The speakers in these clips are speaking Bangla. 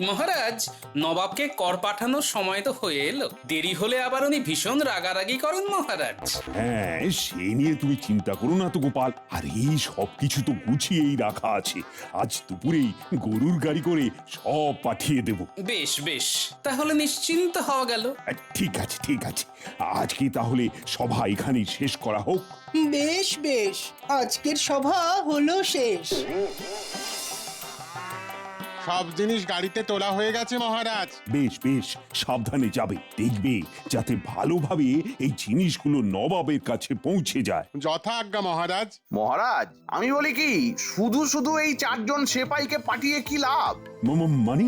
মহারাজ, নবাবকে কর পাঠানোর সময় তো হয়ে এলো, দেরি হলে আবার উনি ভীষণ রাগারাগি করেন মহারাজ। হ্যাঁ, সে নিয়ে তুমি চিন্তা করো না তো গোপাল। আর এই সবকিছু তো গুছিয়েই রাখা আছে। আজ দুপুরেই গরুর গাড়ি করে সব পাঠিয়ে দেব। বেশ বেশ, তাহলে নিশ্চিন্ত হওয়া গেল। ঠিক আছে, ঠিক আছে। আজকে তাহলে সভা এখানেই শেষ করা হোক। বেশ বেশ, আজকের সভা হলো শেষ। সব জিনিস গাড়িতে তোলা হয়ে গেছে মহারাজ। বেশ বেশ, সাবধানে যাবে। দেখবে যাতে ভালোভাবে এই জিনিসগুলো নবাবের কাছে পৌঁছে যায়। যথাজ্ঞা মহারাজ। মহারাজ, আমি বলি কি, শুধু শুধু এই 4 জন সেপাইকে পাঠিয়ে কি লাভ? মানে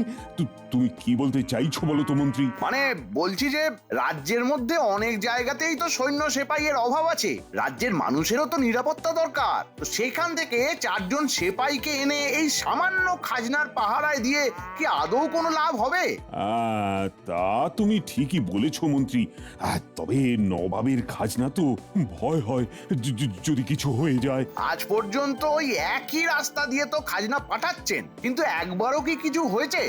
তুমি কি বলতে চাইছো বলো তো মন্ত্রী? মানে বলছি যে রাজ্যের মধ্যে অনেক জায়গাতেই তো সৈন্য সেপাইয়ের অভাব আছে, রাজ্যের মানুষেরও তো নিরাপত্তা দরকার। তো সেখান থেকে 4 জন সেপাইকে এনে এই সামান্য খাজনার পাহারায় দিয়ে কি আদৌ কোনো লাভ হবে? তা তুমি ঠিকই বলেছো মন্ত্রী। তবে নবাবের খাজনা তো ভয় হয় যদি কিছু হয়ে যায়। আজ পর্যন্ত ওই একই রাস্তা দিয়ে তো খাজনা পাঠাচ্ছেন, কিন্তু একবারও কি কিছু হয়েছে?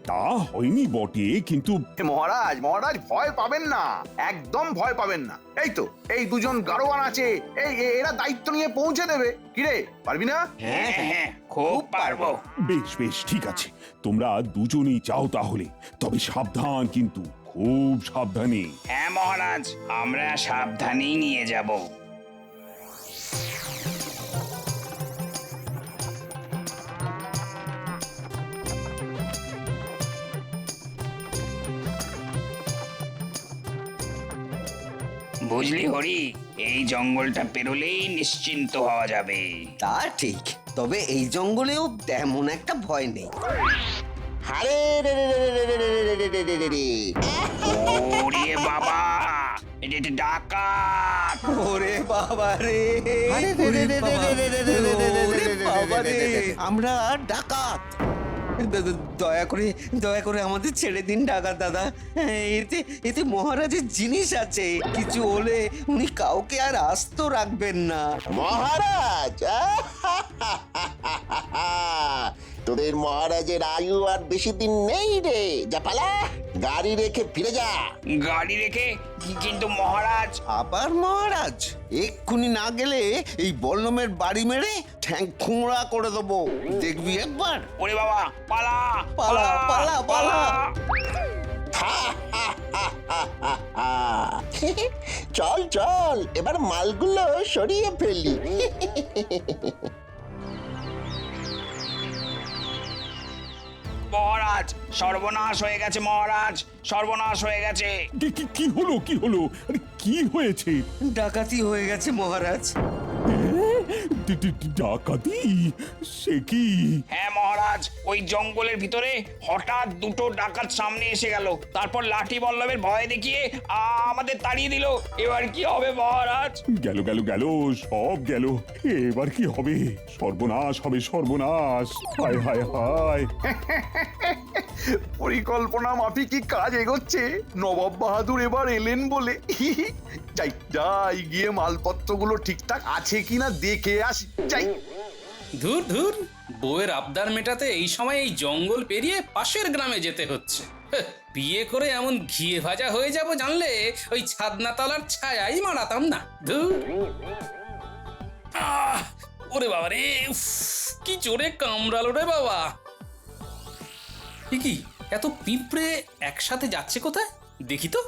তা হয়নি বটে, কিন্তু মহারাজ মহারাজ ভয় পাবেন না, একদম ভয় পাবেন না। এই তো এই 2 জন গাড়োয়ান আছে, এরা দায়িত্ব নিয়ে পৌঁছে দেবে। কিরে, পারবি না? হ্যাঁ হ্যাঁ, খুব পারবো। বেশ বেশ, ঠিক আছে। তোমরা দুজনেই যাও তাহলে। তবে সাবধান, কিন্তু খুব সাবধানে। হ্যাঁ মহারাজ, আমরা সাবধানেই নিয়ে যাব। বুঝলি হরি, এই জঙ্গলটা পেরোলেই নিশ্চিন্ত হওয়া যাবে। তা ঠিক, তবে এই জঙ্গলেও তেমন একটা ভয় নেই। আরে রে রে রে রে রে রে রে রে রে রে রে রে। ওরে বাবা, এটা ডাকাত! ওরে বাবা রে, আরে রে রে রে রে রে রে রে রে রে রে রে বাবা রে, আমরা ডাকাত। দয়া করে আমাদের ছেড়ে দিন ডাকাত দাদা। এতে এতে মহারাজের জিনিস আছে, কিছু হলে উনি কাউকে আর আস্ত রাখবেন না। মহারাজ, তোদের মহারাজের আয়ু আর বেশি দিন নেই রে। যা পালা, গাড়ি রেখে ফিরে যা। গাড়ি রেখে? কিন্তু মহারাজ। আবার মহারাজ? এক্ষুনি না গেলে এই বল্লমের বাড়ি মেরে ঠ্যাং খুঁড়া করে দেবো, দেখবি একবার। ওরে বাবা, পালা পালা পালা পালা। চল চল, এবার মালগুলো সরিয়ে ফেলি। মহারাজ, সর্বনাশ হয়ে গেছে মহারাজ, সর্বনাশ হয়ে গেছে। কি হলো, কি হলো? আরে কি হয়েছে? ডাকাতি হয়ে গেছে মহারাজ। ডাকাতি? সে কি? হ্যাঁ মহারাজ, ওই জঙ্গলের ভিতরে হঠাৎ 2টো ডাকাত সামনে এসে গেল, তারপর লাঠি বল্লমের ভয় দেখিয়ে আমাদের তাড়িয়ে দিল। এবার কি হবে মহারাজ? গেল গেল গেল, সব গেল। এবার কি হবে? সর্বনাশ হবে, সর্বনাশ। হায় হায় হায়। পরিকল্পনা মাফিকই কাজ এগোচ্ছে। নবাব বাহাদুর এবার এলেন বলে যাই গিয়ে মালপত্রগুলো ঠিকঠাক আছে কিনা দেখে আসি। যাই। ধুর ধুর, বউয়ের আবদার মেটাতে এই সময় এই জঙ্গল পেরিয়ে পাশের গ্রামে যেতে হচ্ছে। বিয়ে করে এমন ঘিয়ে ভাজা হয়ে যাব জানলে ওই ছাদনাতলার ছায়াই মারাতাম না। ধুর। ওরে বাবা রে, কি জোরে কামড়ালো রে বাবা। কি এত পিঁপড়ে একসাথে যাচ্ছে কোথায় দেখি তো।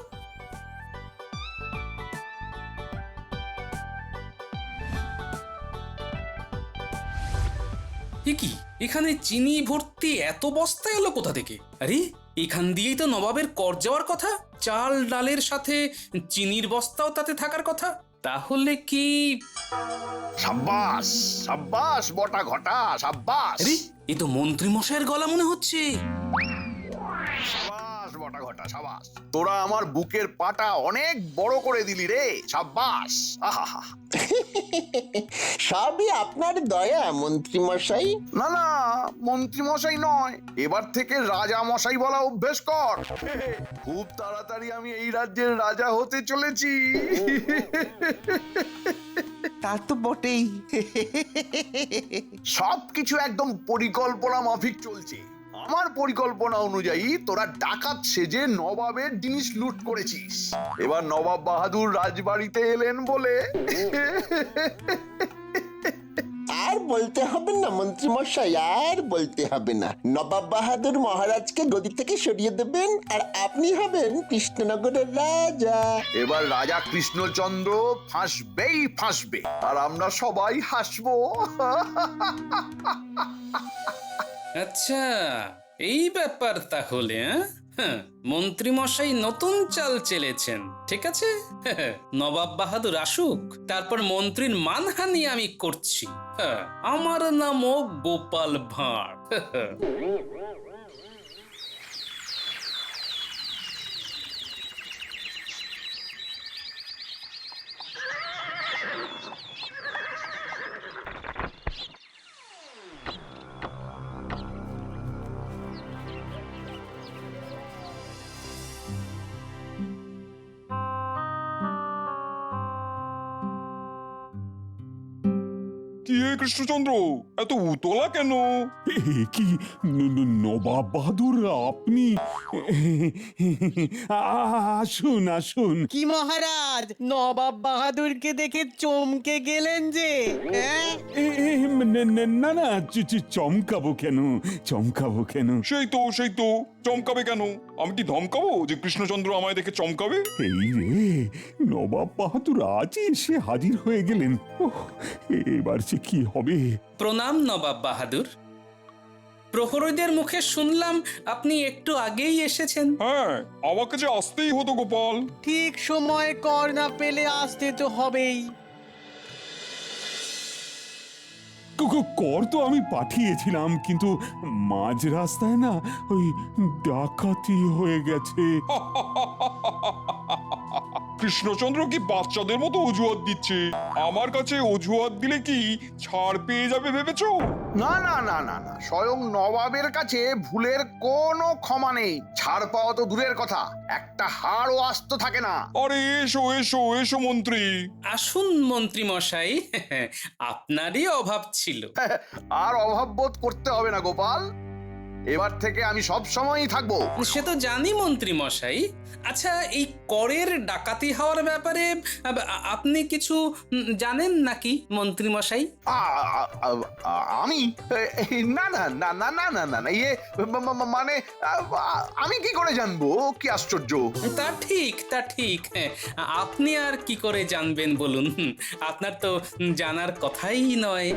কি এখানে চিনি ভর্তি এত বস্তা এলো কোথা থেকে? আরে এখান দিয়েই তো নবাবের কর যাওয়ার কথা, চাল ডালের সাথে চিনির বস্তাও তাতে থাকার কথা। তাহলে কি? সাব্বাস সাব্বাস বটা ঘটা, সাব্বাস। আরে এ তো মন্ত্রী মশাইয়ের গলা মনে হচ্ছে। সাব্বাস বটা ঘটা, সাব্বাস। তোরা আমার বুকের পাটা অনেক বড় করে দিলি রে, সাব্বাস। আহা, সবই আপনার দয়া মন্ত্রী মশাই। না না, মন্ত্রী মশাই নয়, এবার থেকে রাজা মশাই বলা অভ্যেস কর। খুব তাড়াতাড়ি আমি এই রাজ্যের রাজা হতে চলেছি। তা তো বটেই। সবকিছু একদম পরিকল্পনা মাফিক চলছে। আমার পরিকল্পনা অনুযায়ী তোরা ডাকাত সেজে নবাবের জিনিস লুট করেছিস। এবার নবাব বাহাদুর রাজবাড়িতে এলেন বলে আর বলতে হবে না মন্ত্রী মশাই, আর বলতে হবে না। নবাব বাহাদুর মহারাজকে গদি থেকে সরিয়ে দেবেন আর আপনি হবেন কৃষ্ণনগরের রাজা। এবার রাজা কৃষ্ণচন্দ্র ফাঁসবেই ফাঁসবে, আর আমরা সবাই হাসবো। আচ্ছা, এই ব্যাপার তাহলে, হ্যাঁ? মন্ত্রী মশাই নতুন চাল চেলেছেন, ঠিক আছে। নবাব বাহাদুর আসুক, তারপর মন্ত্রীর মানহানি আমি করছি। হ্যাঁ, আমার নামও গোপাল ভাঁড়। কি হে কৃষ্ণচন্দ্র, এত উতলা কেন? কি নবাব বাহাদুর আপনি? আসুন আসুন। কি মহারাজ, নবাব বাহাদুরকে দেখে চমকে গেলেন যে? হ্যাঁ? না না, চমকাবো কেন, চমকাবো কেন? সেই তো চমকাবে কেন? আমি কি ধমকাবো যে কৃষ্ণচন্দ্র আমায় দেখে চমকাবে? এই রে, নবাব বাহাদুর আজই এসে হাজির হয়ে গেলেন। ওহ, এবার যে কি হবে? প্রণাম নবাব বাহাদুর। প্রহরীদের মুখে শুনলাম আপনি একটু আগেই এসেছেন। হ্যাঁ, আমাকে যে আসতেই হতো গোপাল। ঠিক সময় কর না পেলে আসতে তো হবেই। কর তো আমি পাঠিয়েছিলাম, কিন্তু মাঝ রাস্তায় না ওই ডাকাতি হয়ে গেছে। কৃষ্ণচন্দ্র কি বাচ্চাদের মতো অজুহাত দিচ্ছে? আমার কাছে অজুহাত দিলে কি ছাড় পেয়ে যাবে ভেবেছো? না না না না না, স্বয়ং নবাবের কাছে ভুলের কোনো ক্ষমা নেই। ছাড় পাওয়া তো দূরের কথা, একটা হাড়ও আস্ত থাকে না। আরে এসো এসো এসো মন্ত্রী। আসুন মন্ত্রী মশাই, আপনারই অভাব ছিল। আর অভাব বোধ করতে হবে না গোপাল, এবার থেকে আমি সব সময়ই থাকবো। সে তো জানি মন্ত্রী মশাই। আচ্ছা, এই করের ডাকাতি হওয়ার ব্যাপারে আপনি কিছু জানেন নাকি মন্ত্রী মশাই? আমি না না না না না না না না, ইয়ে মানে আমি কি করে জানবো? কি আশ্চর্য! তা ঠিক, তা ঠিক। আপনি আর কি করে জানবেন বলুন? আপনার তো জানার কথাই নয়।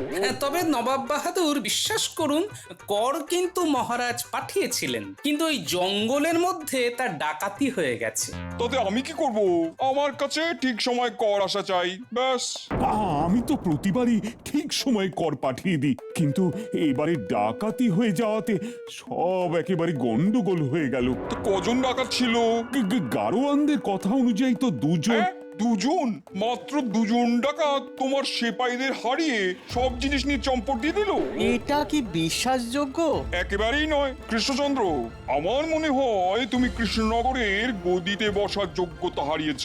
তবে নবাব বাহাদুর বিশ্বাস করুন, কর কিন্তু মহারাজ পাঠিয়েছিলেন, কিন্তু ওই জঙ্গলের মধ্যে তার ডাকাতি হয়ে গেছে। তাতে আমি কি করব? আমার কাছে ঠিক সময় কর আসা চাই, ব্যাস। আমি তো প্রতিবারই ঠিক সময় কর পাঠিয়ে দিই, কিন্তু এবারে ডাকাতি হয়ে যাওয়াতে সব একেবারে গন্ডগোল হয়ে গেল। তো কজন ডাকাত ছিল? গারোয়ানদের কথা অনুযায়ী তো দুজন। দুজন? মাত্র দুজন ডাকাত তোমার সেপাইদের হারিয়ে সব জিনিস নিয়ে চম্পট দিয়ে দিল? এটা কি বিশ্বাসযোগ্য? একেবারেই নয় কৃষ্ণচন্দ্র। আমার মনে হয় তুমি কৃষ্ণনগরের গদিতে বসার যোগ্যতা হারিয়েছ।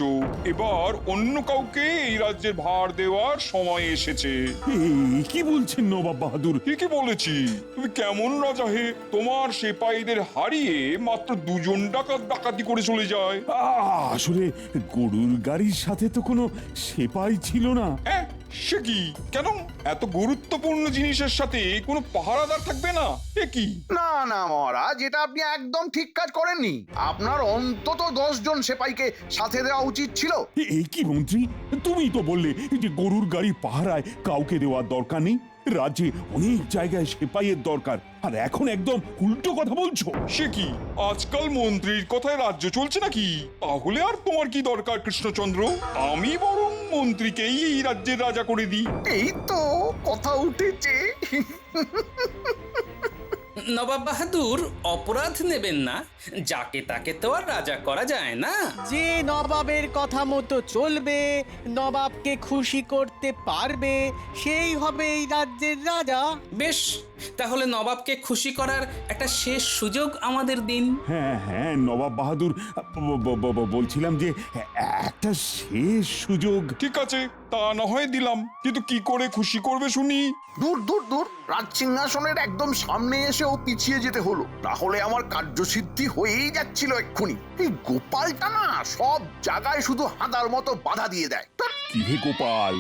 এবার অন্য কাউকে এই রাজ্যের ভার দেওয়ার সময় এসেছে। কি বলছেন নবাব বাহাদুর? ঠিকই বলেছি। তুমি কেমন রাজা হে? তোমার সেপাইদের হারিয়ে মাত্র দুজন ডাকাত ডাকাতি করে চলে যায়। আসলে গরুর গাড়ির সাথে তো কোনো সেপাই ছিল না। সে কি? কেন এত গুরুত্বপূর্ণ জিনিসের সাথে কোনো পাহারাদার থাকবে না? এ কি? না না মহারাজ, এটা আপনি একদম ঠিক কাজ করেননি। আপনার অন্তত 10 জন সেপাইকে সাথে দেওয়া উচিত ছিল। এই কি মন্ত্রী, তুমি তো বললে যে গরুর গাড়ি পাহারায় কাউকে দেওয়ার দরকার নেই। রাজ্যে অনেক জায়গায় সেপাইয়ের দরকার, আর এখন একদম উল্টো কথা বলছো। সে কি? আজকাল মন্ত্রীর কথায় রাজ্য চলছে নাকি? তাহলে আর তোমার কি দরকার কৃষ্ণচন্দ্র? আমি বরং মন্ত্রীকেই এই রাজ্যের রাজা করে দিই। এই তো কথা উঠেছে। নবাব বাহাদুর, অপরাধ নেবেন না। যাকে তাকে তো আর রাজা করা যায় না। যে নবাবের কথা মতো চলবে, নবাবকে খুশি করতে পারবে, সেই হবে এই রাজ্যের রাজা। বেশ, তাহলে নবাবকে খুশি করার একটা শেষ সুযোগ আমাদের দিন। হ্যাঁ হ্যাঁ নবাব বাহাদুর, বলছিলাম যে একটা শেষ সুযোগ। ঠিক আছে, তা না হয় দিলাম, কিন্তু কি করে খুশি করবে শুনি? দূর দূর দূর, রাজ সিংহাসনের একদম সামনে এসেও পিছিয়ে যেতে হলো, তাহলে আমার কার্যসিদ্ধি হয়েই যাচ্ছিল এক্ষুনি। এই গোপালটা না সব জায়গায় শুধু হাঁদার মতো বাধা দিয়ে দেয়। কি হে গোপাল,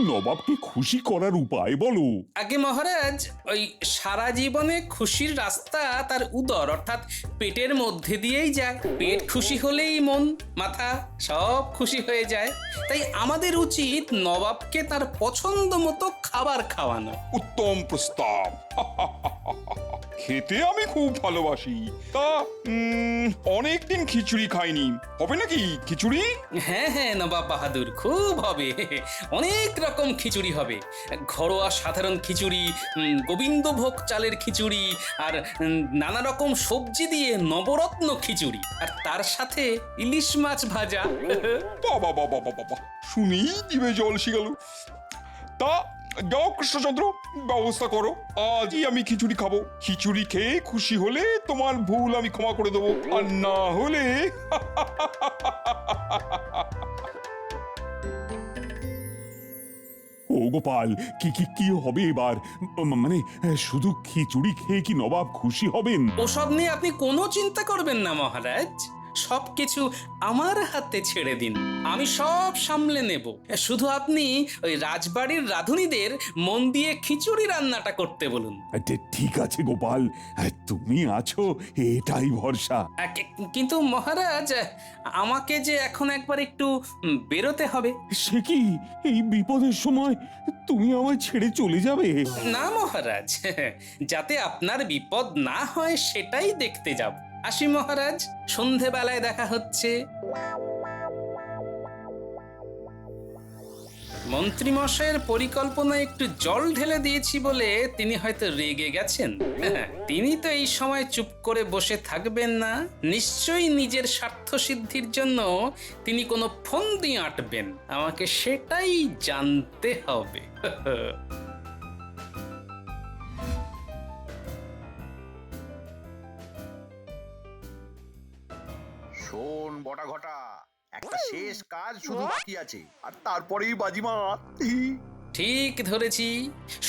নবাবকে খুশি করার উপায় বলো। আগে মহারাজ, ওই সারা জীবনে খুশির রাস্তা তার উদর অর্থাৎ পেটের মধ্যে দিয়েই যায়। পেট খুশি হলেই মন মাথা সব খুশি হয়ে যায়। তাই আমাদের উচিত নবাবকে তার পছন্দ মতো খাবার খাওয়ানো। উত্তম প্রস্তাব। খেতে আমি খুব ভালোবাসি, তা অনেকদিন খিচুড়ি খাইনি, হবে নাকি খিচুড়ি? হ্যাঁ হ্যাঁ নবাব বাহাদুর, খুব হবে। অনেক রকম খিচুড়ি হবে। ঘরোয়া সাধারণ খিচুড়ি, গোবিন্দভোগ চালের খিচুড়ি, আর নানা রকম সবজি দিয়ে নবরত্ন খিচুড়ি, আর তার সাথে ইলিশ মাছ ভাজা। বাবা বাবা বাবা, শুনেই জিভে জল এসে গেল। তা যাও কৃষ্ণচন্দ্র, ব্যবস্থা করো, আজই আমি খিচুড়ি খাবো। খিচুড়ি খেয়ে খুশি হলে তোমার ভুল আমি ক্ষমা করে দেবো, আর না হলে ও গোপাল, কি কি কি হবে এবার? মানে শুধু খিচুড়ি খেয়ে কি নবাব খুশি হবেন? ওসব নিয়ে আপনি কোনো চিন্তা করবেন না মহারাজ, সবকিছু আমার হাতে ছেড়ে দিন, আমি সব সামলে নেব। শুধু আপনি ওই রাজবাড়ির রাঁধুনিদের মন দিয়ে খিচুড়ি রান্নাটা করতে বলুন। ঠিক আছে গোপাল, তুমি আছো এটাই ভরসা। কিন্তু মহারাজ, আমাকে যে এখন একবার একটু বেরোতে হবে। সে কি, এই বিপদের সময় তুমি আমায় ছেড়ে চলে যাবে? না মহারাজ, যাতে আপনার বিপদ না হয় সেটাই দেখতে যাব। আসি মহারাজ, সন্ধেবেলায় দেখা হচ্ছে। মন্ত্রীমশাইয়ের পরিকল্পনায় একটু জল ঢেলে দিয়েছি বলে তিনি হয়তো রেগে গেছেন। তিনি তো এই সময় চুপ করে বসে থাকবেন না, নিশ্চয়ই নিজের স্বার্থ সিদ্ধির জন্য তিনি কোনো ফন্দি আঁটবেন। আমাকে সেটাই জানতে হবে। শোন বটা ঘটা, একটা শেষ কাজ শুধু বাকি আছে, আর তারপরেই বাজিমাত। ঠিক ধরেছি,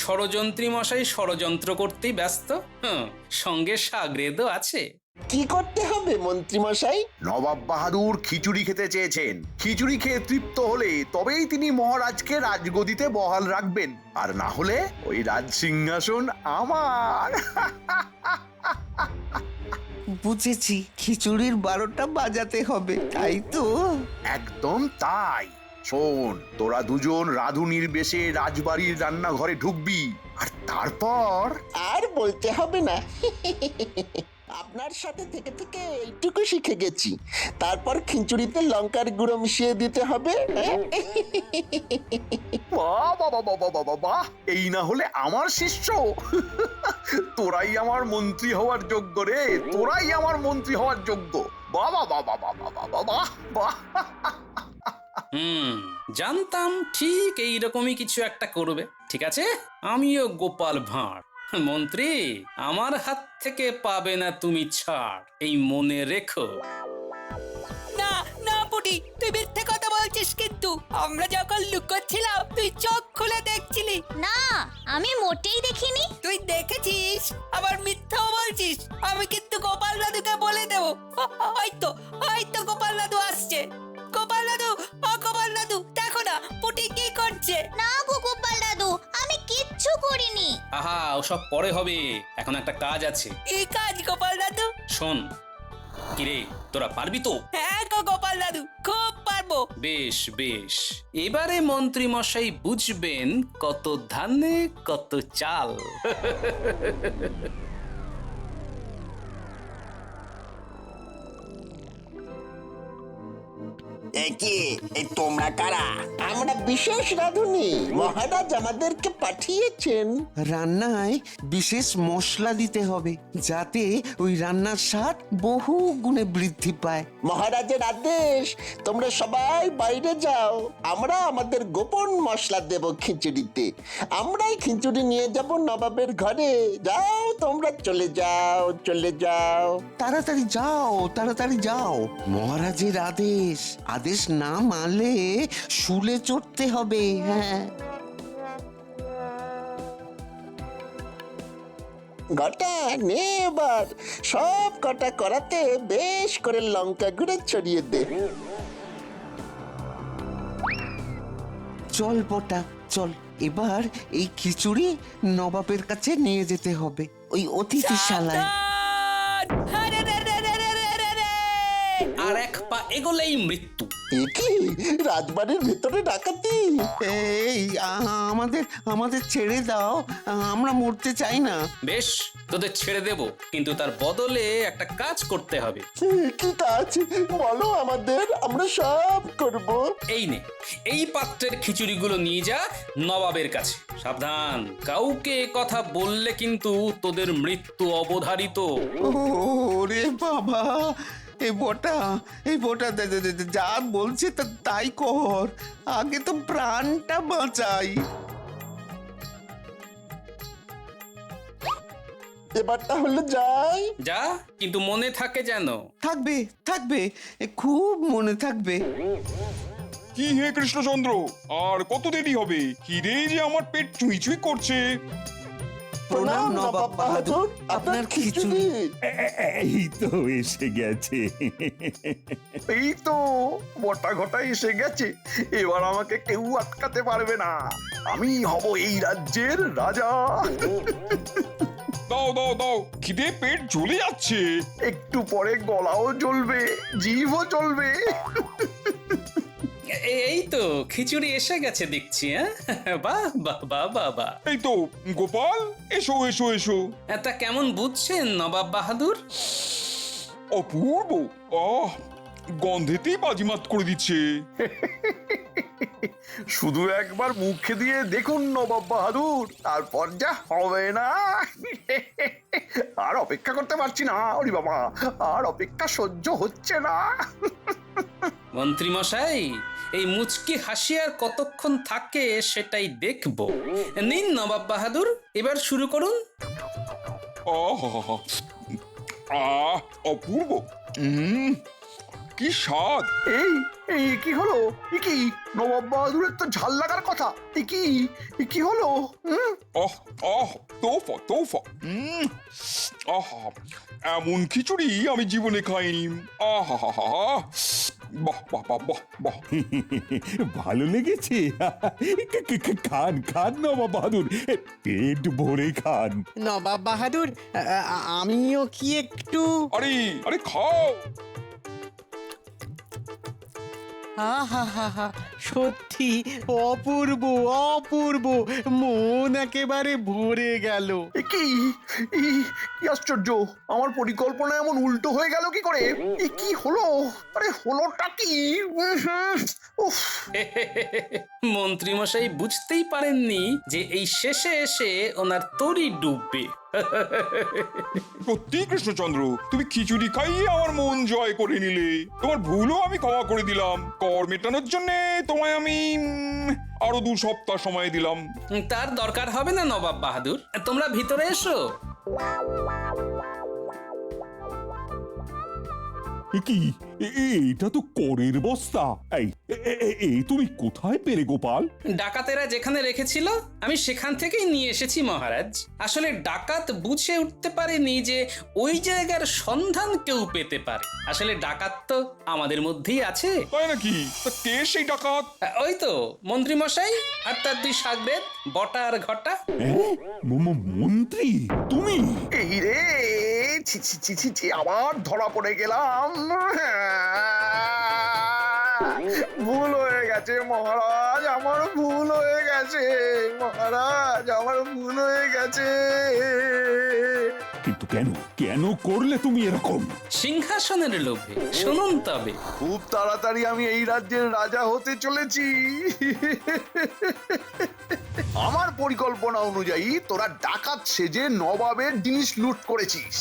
ষড়যন্ত্রী মশাই ষড়যন্ত্র করতেই ব্যস্ত। সঙ্গে সাগরেদও আছে। কি করতে হবে মন্ত্রী মশাই? নবাব বাহাদুর খিচুড়ি খেতে চেয়েছেন, খিচুড়ি খেয়ে তৃপ্ত হলে তবেই তিনি মহারাজকে রাজগদিতে বহাল রাখবেন, আর না হলে ওই রাজ সিংহাসন আমার। বুঝেছি, খিচুড়ির 12টা বাজাতে হবে, তাই তো? একদম তাই। শোন, তোরা দুজন রাধুনির বেশে রাজবাড়ির রান্নাঘরে ঢুকবি, আর তারপর আর বলতে হবে না, আপনার সাথে থেকে থেকে এইটুকু শিখে গেছি। তারপর খিচুড়িতে লঙ্কার গুঁড়ো মিশিয়ে দিতে হবে। বাহ বাবা বাবা বাবা বাহ, এই না হলে আমার শিষ্য। তোরাই আমার মন্ত্রী হওয়ার যোগ্য রে, তোরাই আমার মন্ত্রী হওয়ার যোগ্য। বাবা বাবা বাবা বাবা বাহ বাহ। জানতাম ঠিক এইরকমই কিছু একটা করবে। ঠিক আছে, আমিও গোপাল ভাঁড়। মন্ত্রী, আমার হাত থেকে পাবে না তুমি ছাড়, এই মনে রেখো। না না পুটি, তুই মিথ্যে কথা বলছিস, কিন্তু আমরা যখন লুকোচ্ছিলাম তুই চোখ খুলে দেখছিলি। না, আমি মোটেই দেখিনি। তুই দেখেছিস, আবার মিথ্যাও বলছিস। আমি কিন্তু গোপাল দাদুকে বলে দেবো। হয়তো গোপাল দাদু আসছে। গোপাল দাদু, ও গোপাল দাদু, দেখো না পুটি কি করছে। না গো গোপাল দাদু, আমি কিচ্ছু করিনি। আহা, ওসব পরে হবে, এখন একটা কাজ আছে। কি কাজ গোপাল দাদু? শোন, কিরে তোরা পারবি তো? হ্যাঁ গো গোপাল দাদু, খুব পারবো। বেশ বেশ, এবারে মন্ত্রী মশাই বুঝবেন কত ধানে কত চাল। কি এই তোমরা কারা? আমরা বিশেষ রাঁধুনি, মহারাজ আমাদেরকে পাঠিয়েছেন। রান্নায় বিশেষ মশলা দিতে হবে যাতে ওই রান্নার স্বাদ বহু গুণে বৃদ্ধি পায়। মহারাজের আদেশ, তোমরা সবাই বাইরে যাও, আমরা আমাদের গোপন মশলা দেব খিচুড়িতে। আমরাই খিচুড়ি নিয়ে যাব নবাবের ঘরে। যাও তোমরা, চলে যাও, চলে যাও। তাড়াতাড়ি যাও, তাড়াতাড়ি যাও। মহারাজের আদেশ, আদেশ না মানলে শুলে চড়তে হবে। হ্যাঁ, ঘটা নে এবার, সব কটা করাতে বেশ করে লঙ্কা গুঁড়ো ছড়িয়ে দে। চল পটা চল, এবার এই খিচুড়ি নবাবের কাছে নিয়ে যেতে হবে, ওই অতিথিশালায়। আর এক পা এগোলেই মৃত্যু। এ কি রাজবাড়ির ভেতরে ডাকাতি? এই আমাদের আমাদের ছেড়ে দাও, আমরা মরতে চাই না। বেশ, তোদের ছেড়ে দেব, কিন্তু তার বদলে একটা কাজ করতে হবে। কি কাজ বলো আমাদের, আমরা সব করব। এই নে, এই পাত্রের খিচুড়িগুলো নিয়ে যা নবাবের কাছে। সাবধান, কাউকে এ কথা বললে কিন্তু তোদের মৃত্যু অবধারিত। ওরে বাবা, এই বটা যা বলছে তাই কর, আগে তো প্রাণটা বাঁচাই। এবার তাহলে যাই। যা, কিন্তু মনে থাকে যেন। থাকবে থাকবে, খুব মনে থাকবে। কি হে কৃষ্ণচন্দ্র, আর কত দেরি হবে? খিদে যে আমার পেট চুই চুই করছে। প্রণাম নবাব বাহাদুর, আপনার খিচুড়ি। এই তো এসে গেছে। এই তো বটা ঘটা এসে গেছে, এবার আমাকে কেউ আটকাতে পারবে না। আমি হব এই রাজ্যের রাজা। দাও দাও দাও, খিদে পেট জ্বলে যাচ্ছে। একটু পরে গলাও জ্বলবে, জিভও চলবে। এই তো খিচুড়ি এসে গেছে দেখছি। হ্যাঁ, বাহ বাহ বাহ বাহ বাহ। এই তো গোপাল, এসো এসো এসো। তা কেমন বুঝছেন নবাব বাহাদুর? অপূর্ব, আহ, গন্ধেতেই বাজিমাত করে দিচ্ছে। শুধু একবার মুখে দিয়ে দেখুন নবাব বাহাদুর, তারপর যা হবে না। আর অপেক্ষা করতে পারছি না, ওরে বাবা, আর অপেক্ষা সহ্য হচ্ছে না। মন্ত্রী মশাই, এই মুচকি হাসি আর কতক্ষণ থাকে সেটাই দেখবো। নিন নবাব বাহাদুর, এবার শুরু করুন। আহা, আহ, অপূর্ব, কি স্বাদ। এই এই কি হলো? এ কি নবাব বাহাদুরের তো ঝাল লাগার কথা। এ কি হলো? আহ আহ, তোফা তোফা। আহা, এমন খিচুড়ি আমি জীবনে খাইনি। আহা হা হা, বাহ বাহ বাহ বাহ বাহ। ভালো লেগেছে? খান খান নবাব বাহাদুর, পেট ভরে খান। নবাব বাহাদুর, আমিও কি একটু? আরে আরে খাও। আহা, সত্যি অপূর্ব অপূর্ব, মন একেবারে ভরে গেল। এ কি আশ্চর্য, আমার পরিকল্পনা এমন উল্টো হয়ে গেল কি করে? এ কি হলো? আরে হলোটা কি? উফ, মন্ত্রী মশাই বুঝতেই পারেননি যে এই শেষে এসে ওনার তরি ডুববে। সত্যি কৃষ্ণচন্দ্র, তুমি খিচুড়ি খাইয়ে আমার মন জয় করে নিলে। তোমার ভুলও আমি ক্ষমা করে দিলাম। কর মেটানোর জন্য তোমায় আমি আরো 2 সপ্তাহ সময় দিলাম। তার দরকার হবে না নবাব বাহাদুর, তোমরা ভিতরে এসো। কি এটা তো করের বস্তা। এই তুমি কোথায় পেলে গোপাল? ডাকাতেরা যেখানে রেখেছিল আমি সেখান থেকেই নিয়ে এসেছি মহারাজ। আসলে ডাকাত বুঝে উঠতে পারেনি যে ওই জায়গার সন্ধান কেউ পেতে পারে। আসলে ডাকাত তো আমাদের মধ্যেই আছে। তাই নাকি? তা কে সেই ডাকাত? ওই তো মন্ত্রী মশাই আর তার 2 শাগরেদ, বটা আর ঘটা। মন্ত্রী তুমি? এই রে, ছি ছি ছি ছি ছি, আবার ধরা পড়ে গেলাম। ভুল হয়ে গেছে মহারাজ, আমার ভুল হয়ে গেছে মহারাজ, আমার ভুল হয়ে গেছে। কিন্তু কেন কেন করলে তুমি এরকম? সিংহাসনের লোভে। শুনুন তবে। খুব তাড়াতাড়ি আমি এই রাজ্যের রাজা হতে চলেছি। আমার পরিকল্পনা অনুযায়ী তোরা ডাকাত সেজে নবাবের জিনিস লুট করেছিস।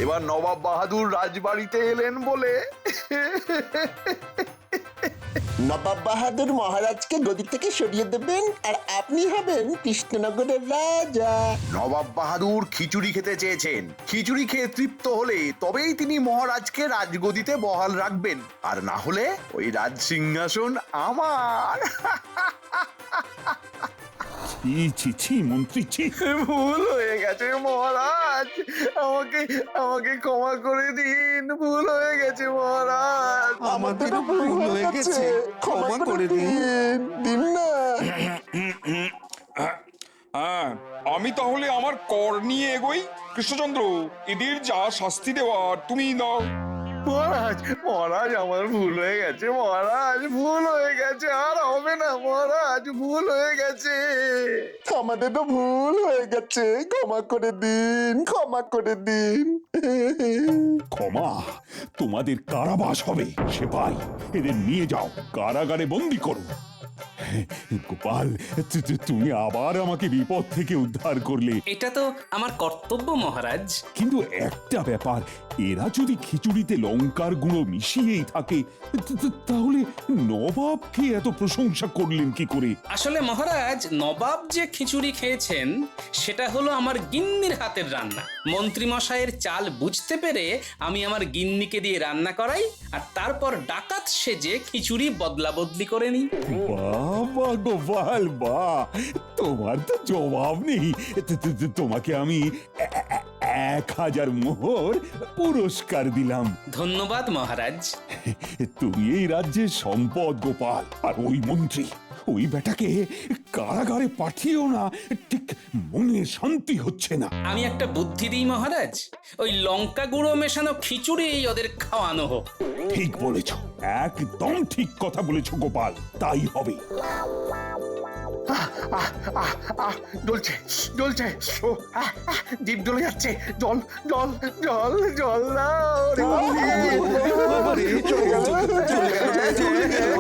এবার নবাব বাহাদুর রাজবাড়িতে এলেন বলে নবাব বাহাদুর মহারাজকে গদি থেকে সরিয়ে দেবেন আর আপনি হবেন কৃষ্ণনগরের রাজা। নবাব বাহাদুর খিচুড়ি খেতে চেয়েছেন। খিচুড়ি খেয়ে তৃপ্ত হলে তবেই তিনি মহারাজকে রাজগদিতে বহাল রাখবেন, আর না হলে ওই রাজ সিংহাসন আমার। ছি ছি ছি মন্ত্রী, ছি। ভুল হয়ে গেছে মহারাজ, আমাকে আমাকে ক্ষমা করে দিন। ভুল হয়ে গেছে মহারাজ। আমাদেরও ভুল হয়ে গেছে, ক্ষমা করে দিন। দিন না। হ্যাঁ, আমি তাহলে আমার কর নিয়ে এগোই। কৃষ্ণচন্দ্র, এদের যা শাস্তি দেওয়ার তুমি দাও। মহারাজ মহারাজ আমার ভুল হয়ে গেছে মহারাজ, ভুল হয়ে গেছে, আর হবে না মহারাজ, ভুল হয়ে গেছে। আমাদেরও ভুল হয়ে গেছে, ক্ষমা করে দিন, ক্ষমা করে দিন। ক্ষমা? তোমাদের কারাবাস হবে। সেপাই, এদের নিয়ে যাও, কারাগারে বন্দি করো। গোপাল, তুমি আবার আমাকে বিপদ থেকে উদ্ধার করলে। এটা তো আমার কর্তব্য মহারাজ। কিন্তু একটা ব্যাপার, এরা যদি খিচুড়িতে লঙ্কার গুঁড়ো মিশিয়েই থাকে, তাহলে নবাবকে এত প্রশংসা করলেন কি করে? আসলে মহারাজ, নবাব যে খিচুড়ি খেয়েছেন সেটা হলো আমার গিন্নির হাতের রান্না। মন্ত্রী মশাইয়ের চাল বুঝতে পেরে আমি আমার গিন্নিকে দিয়ে রান্না করাই, আর তারপর ডাকাত সেজে খিচুড়ি বদলা বদলি করে নিই। বাবা গোপাল, বাহ, তোমার তো জবাব নেই। তোমাকে আমি 1000 মোহর পুরস্কার দিলাম। ধন্যবাদ মহারাজ। তুমি এই রাজ্যের সম্পদ গোপাল। আর ওই মন্ত্রী, ওই বেটাকে কারাগারে পাঠিয়েও না, ঠিক মনে শান্তি হচ্ছে না। আমি একটা বুদ্ধি দিই মহারাজ, ওই লঙ্কা গুঁড়ো মেশানো খিচুড়ি ওদের খাওয়ানো হোক। ঠিক বলেছ, একদম ঠিক কথা বলেছ গোপাল, তাই হবে। জ্বলছে জ্বলছে, জিভ জ্বলে যাচ্ছে। জল জল জল জল দাও রে বন্ধু। চলে গেল, চলে গেল, চলে গেল।